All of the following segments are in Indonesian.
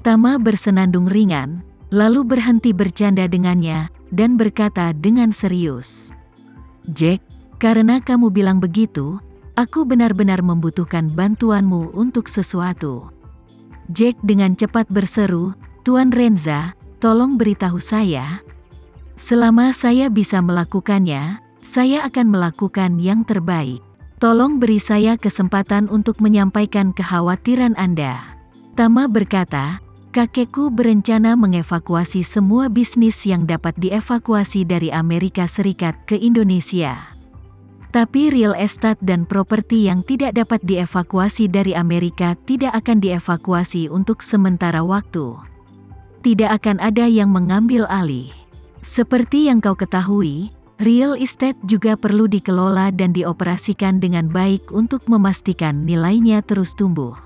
Tama bersenandung ringan, lalu berhenti bercanda dengannya, dan berkata dengan serius. Jack, karena kamu bilang begitu, aku benar-benar membutuhkan bantuanmu untuk sesuatu. Jack dengan cepat berseru, Tuan Renza, tolong beritahu saya. Selama saya bisa melakukannya, saya akan melakukan yang terbaik. Tolong beri saya kesempatan untuk menyampaikan kekhawatiran Anda. Tama berkata, kakekku berencana mengevakuasi semua bisnis yang dapat dievakuasi dari Amerika Serikat ke Indonesia. Tapi real estate dan properti yang tidak dapat dievakuasi dari Amerika tidak akan dievakuasi untuk sementara waktu. Tidak akan ada yang mengambil alih. Seperti yang kau ketahui, real estate juga perlu dikelola dan dioperasikan dengan baik untuk memastikan nilainya terus tumbuh.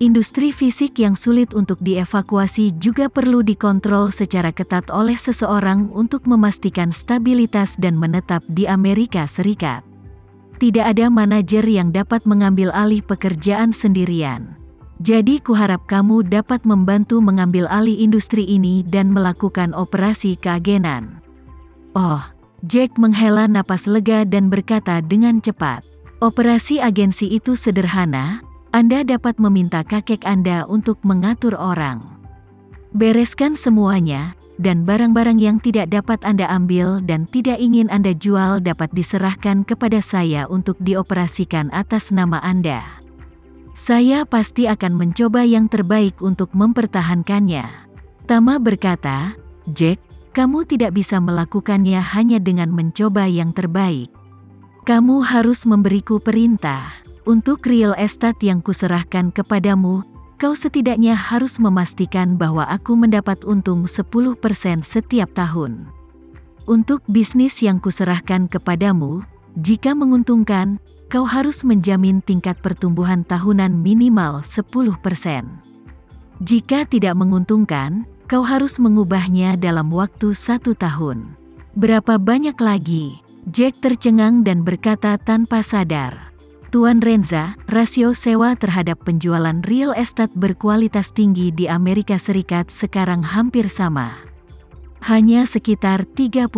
Industri fisik yang sulit untuk dievakuasi juga perlu dikontrol secara ketat oleh seseorang untuk memastikan stabilitas dan menetap di Amerika Serikat. Tidak ada manajer yang dapat mengambil alih pekerjaan sendirian. Jadi kuharap kamu dapat membantu mengambil alih industri ini dan melakukan operasi keagenan. Oh, Jack menghela napas lega dan berkata dengan cepat, operasi agensi itu sederhana. Anda dapat meminta kakek Anda untuk mengatur orang. Bereskan semuanya, dan barang-barang yang tidak dapat Anda ambil dan tidak ingin Anda jual dapat diserahkan kepada saya untuk dioperasikan atas nama Anda. Saya pasti akan mencoba yang terbaik untuk mempertahankannya. Tama berkata, Jack, kamu tidak bisa melakukannya hanya dengan mencoba yang terbaik. Kamu harus memberiku perintah. Untuk real estate yang kuserahkan kepadamu, kau setidaknya harus memastikan bahwa aku mendapat untung 10% setiap tahun. Untuk bisnis yang kuserahkan kepadamu, jika menguntungkan, kau harus menjamin tingkat pertumbuhan tahunan minimal 10%. Jika tidak menguntungkan, kau harus mengubahnya dalam waktu 1 tahun. Berapa banyak lagi? Jack tercengang dan berkata tanpa sadar. Tuan Renza, rasio sewa terhadap penjualan real estate berkualitas tinggi di Amerika Serikat sekarang hampir sama. Hanya sekitar 30.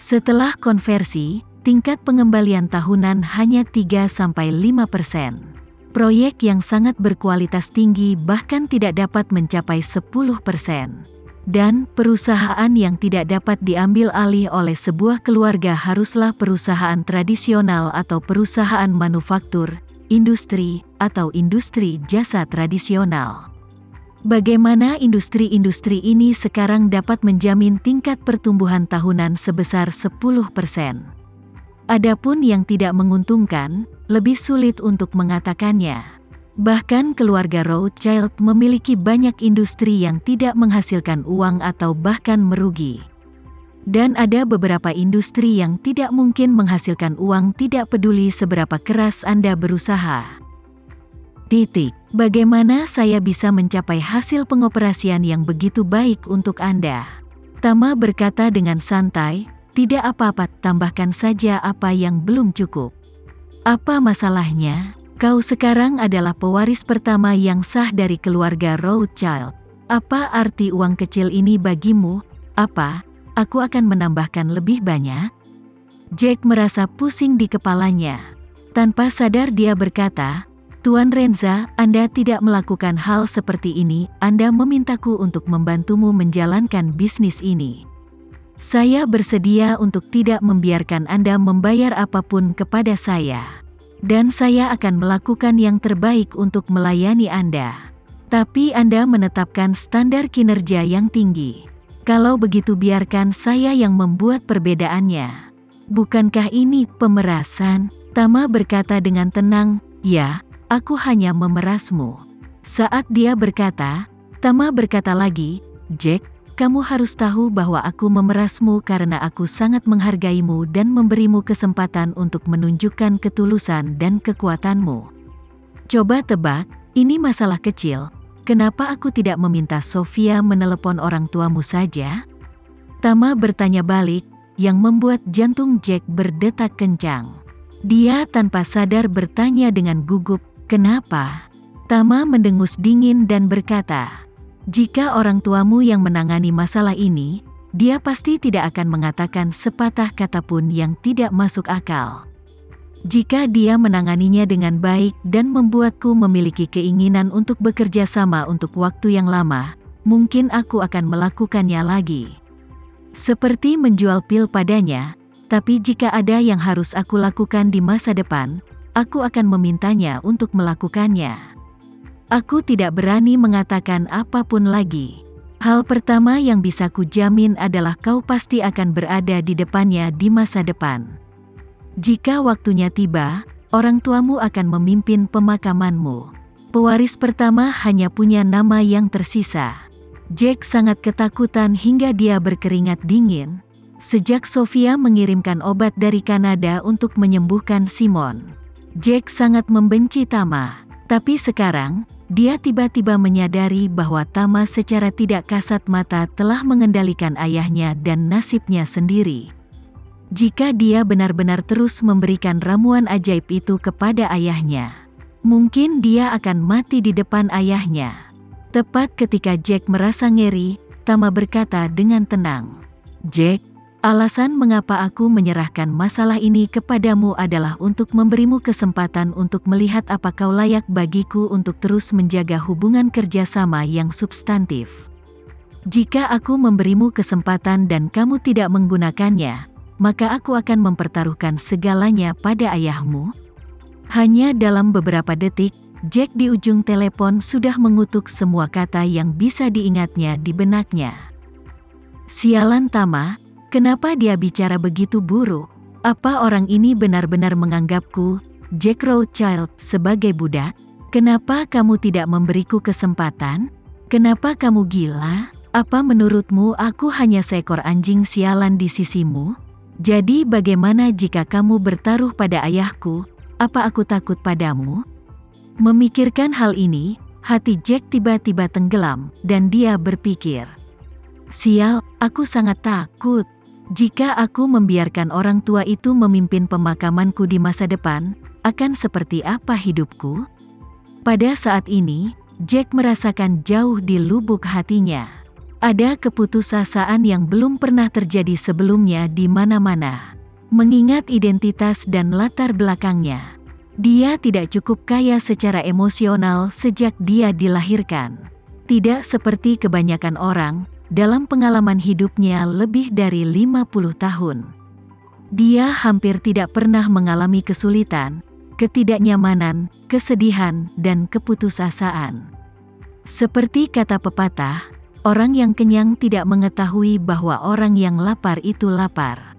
Setelah konversi, tingkat pengembalian tahunan hanya 3-5%. Proyek yang sangat berkualitas tinggi bahkan tidak dapat mencapai 10%. Dan perusahaan yang tidak dapat diambil alih oleh sebuah keluarga haruslah perusahaan tradisional atau perusahaan manufaktur, industri, atau industri jasa tradisional. Bagaimana industri-industri ini sekarang dapat menjamin tingkat pertumbuhan tahunan sebesar 10%? Adapun yang tidak menguntungkan, lebih sulit untuk mengatakannya. Bahkan keluarga Rothschild memiliki banyak industri yang tidak menghasilkan uang atau bahkan merugi. Dan ada beberapa industri yang tidak mungkin menghasilkan uang tidak peduli seberapa keras Anda berusaha. Bagaimana saya bisa mencapai hasil pengoperasian yang begitu baik untuk Anda? Tama berkata dengan santai, tidak apa-apa, tambahkan saja apa yang belum cukup. Apa masalahnya? Kau sekarang adalah pewaris pertama yang sah dari keluarga Rothschild. Apa arti uang kecil ini bagimu? Apa? Aku akan menambahkan lebih banyak? Jack merasa pusing di kepalanya. Tanpa sadar dia berkata, Tuan Renza, Anda tidak melakukan hal seperti ini, Anda memintaku untuk membantumu menjalankan bisnis ini. Saya bersedia untuk tidak membiarkan Anda membayar apapun kepada saya. Dan saya akan melakukan yang terbaik untuk melayani Anda. Tapi Anda menetapkan standar kinerja yang tinggi. Kalau begitu biarkan saya yang membuat perbedaannya. Bukankah ini pemerasan? Tama berkata dengan tenang, ya, aku hanya memerasmu. Saat dia berkata, Tama berkata lagi, Jack, kamu harus tahu bahwa aku memerasmu karena aku sangat menghargaimu dan memberimu kesempatan untuk menunjukkan ketulusan dan kekuatanmu. Coba tebak, ini masalah kecil, kenapa aku tidak meminta Sofia menelepon orang tuamu saja? Tama bertanya balik, yang membuat jantung Jack berdetak kencang. Dia tanpa sadar bertanya dengan gugup, kenapa? Tama mendengus dingin dan berkata, "Jika orang tuamu yang menangani masalah ini, dia pasti tidak akan mengatakan sepatah kata pun yang tidak masuk akal. Jika dia menanganinya dengan baik dan membuatku memiliki keinginan untuk bekerja sama untuk waktu yang lama, mungkin aku akan melakukannya lagi. Seperti menjual pil padanya, tapi jika ada yang harus aku lakukan di masa depan, aku akan memintanya untuk melakukannya. Aku tidak berani mengatakan apapun lagi. Hal pertama yang bisa kujamin adalah kau pasti akan berada di depannya di masa depan. Jika waktunya tiba, orang tuamu akan memimpin pemakamanmu. Pewaris pertama hanya punya nama yang tersisa." Jack sangat ketakutan hingga dia berkeringat dingin. Sejak Sofia mengirimkan obat dari Kanada untuk menyembuhkan Simon, Jack sangat membenci Tama. Tapi sekarang, dia tiba-tiba menyadari bahwa Tama secara tidak kasat mata telah mengendalikan ayahnya dan nasibnya sendiri. Jika dia benar-benar terus memberikan ramuan ajaib itu kepada ayahnya, mungkin dia akan mati di depan ayahnya. Tepat ketika Jack merasa ngeri, Tama berkata dengan tenang, "Jack, alasan mengapa aku menyerahkan masalah ini kepadamu adalah untuk memberimu kesempatan untuk melihat apa kau layak bagiku untuk terus menjaga hubungan kerjasama yang substantif. Jika aku memberimu kesempatan dan kamu tidak menggunakannya, maka aku akan mempertaruhkan segalanya pada ayahmu." Hanya dalam beberapa detik, Jack di ujung telepon sudah mengutuk semua kata yang bisa diingatnya di benaknya. "Sialan Tama. Kenapa dia bicara begitu buruk? Apa orang ini benar-benar menganggapku, Jack Rothschild, sebagai budak? Kenapa kamu tidak memberiku kesempatan? Kenapa kamu gila? Apa menurutmu aku hanya seekor anjing sialan di sisimu? Jadi bagaimana jika kamu bertaruh pada ayahku? Apa aku takut padamu?" Memikirkan hal ini, hati Jack tiba-tiba tenggelam, dan dia berpikir, "Sial, aku sangat takut. Jika aku membiarkan orang tua itu memimpin pemakamanku di masa depan, akan seperti apa hidupku?" Pada saat ini, Jack merasakan jauh di lubuk hatinya. Ada keputusasaan yang belum pernah terjadi sebelumnya di mana-mana. Mengingat identitas dan latar belakangnya, dia tidak cukup kaya secara emosional sejak dia dilahirkan. Tidak seperti kebanyakan orang, dalam pengalaman hidupnya lebih dari 50 tahun. Dia hampir tidak pernah mengalami kesulitan, ketidaknyamanan, kesedihan, dan keputusasaan. Seperti kata pepatah, orang yang kenyang tidak mengetahui bahwa orang yang lapar itu lapar.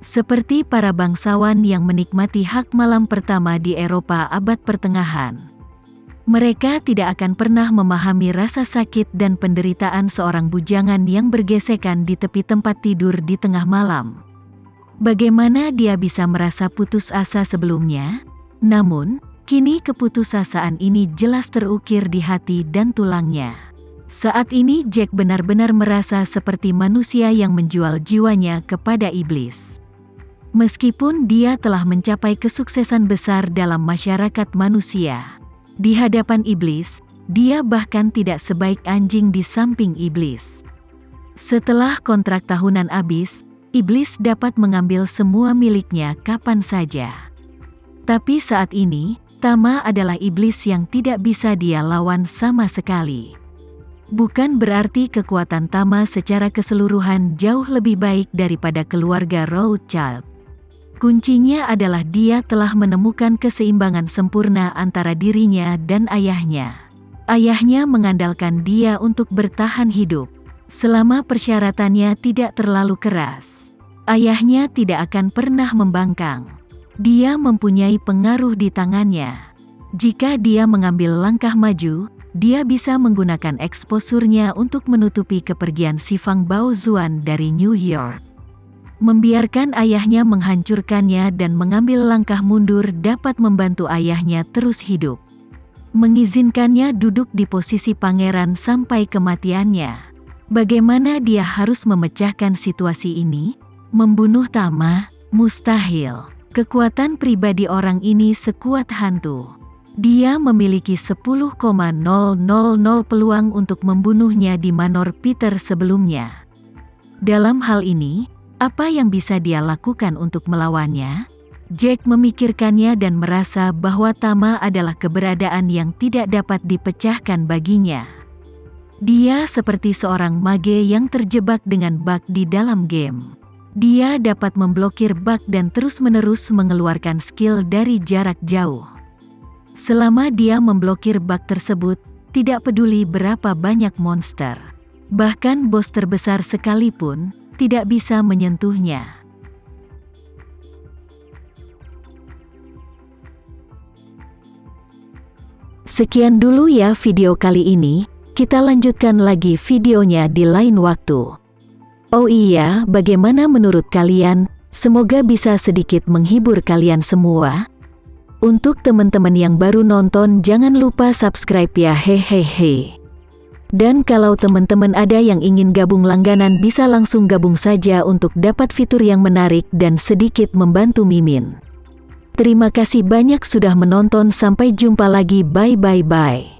Seperti para bangsawan yang menikmati hak malam pertama di Eropa abad pertengahan, mereka tidak akan pernah memahami rasa sakit dan penderitaan seorang bujangan yang bergesekan di tepi tempat tidur di tengah malam. Bagaimana dia bisa merasa putus asa sebelumnya? Namun, kini keputusasaan ini jelas terukir di hati dan tulangnya. Saat ini Jack benar-benar merasa seperti manusia yang menjual jiwanya kepada iblis. Meskipun dia telah mencapai kesuksesan besar dalam masyarakat manusia, di hadapan iblis, dia bahkan tidak sebaik anjing di samping iblis. Setelah kontrak tahunan habis, iblis dapat mengambil semua miliknya kapan saja. Tapi saat ini, Tama adalah iblis yang tidak bisa dia lawan sama sekali. Bukan berarti kekuatan Tama secara keseluruhan jauh lebih baik daripada keluarga Rothschild. Kuncinya adalah dia telah menemukan keseimbangan sempurna antara dirinya dan ayahnya. Ayahnya mengandalkan dia untuk bertahan hidup, selama persyaratannya tidak terlalu keras. Ayahnya tidak akan pernah membangkang. Dia mempunyai pengaruh di tangannya. Jika dia mengambil langkah maju, dia bisa menggunakan eksposurnya untuk menutupi kepergian si Fang Baozuan dari New York. Membiarkan ayahnya menghancurkannya dan mengambil langkah mundur dapat membantu ayahnya terus hidup. Mengizinkannya duduk di posisi pangeran sampai kematiannya. Bagaimana dia harus memecahkan situasi ini? Membunuh Tama? Mustahil. Kekuatan pribadi orang ini sekuat hantu. Dia memiliki 10,000 peluang untuk membunuhnya di Manor Peter sebelumnya. Dalam hal ini, apa yang bisa dia lakukan untuk melawannya? Jack memikirkannya dan merasa bahwa Tama adalah keberadaan yang tidak dapat dipecahkan baginya. Dia seperti seorang mage yang terjebak dengan bug di dalam game. Dia dapat memblokir bug dan terus-menerus mengeluarkan skill dari jarak jauh. Selama dia memblokir bug tersebut, tidak peduli berapa banyak monster. Bahkan bos terbesar sekalipun, tidak bisa menyentuhnya. Sekian dulu ya video kali ini, kita lanjutkan lagi videonya di lain waktu. Oh iya, bagaimana menurut kalian? Semoga bisa sedikit menghibur kalian semua. Untuk teman-teman yang baru nonton, jangan lupa subscribe ya, hehehe. Dan kalau teman-teman ada yang ingin gabung langganan, bisa langsung gabung saja untuk dapat fitur yang menarik dan sedikit membantu Mimin. Terima kasih banyak sudah menonton, sampai jumpa lagi, bye.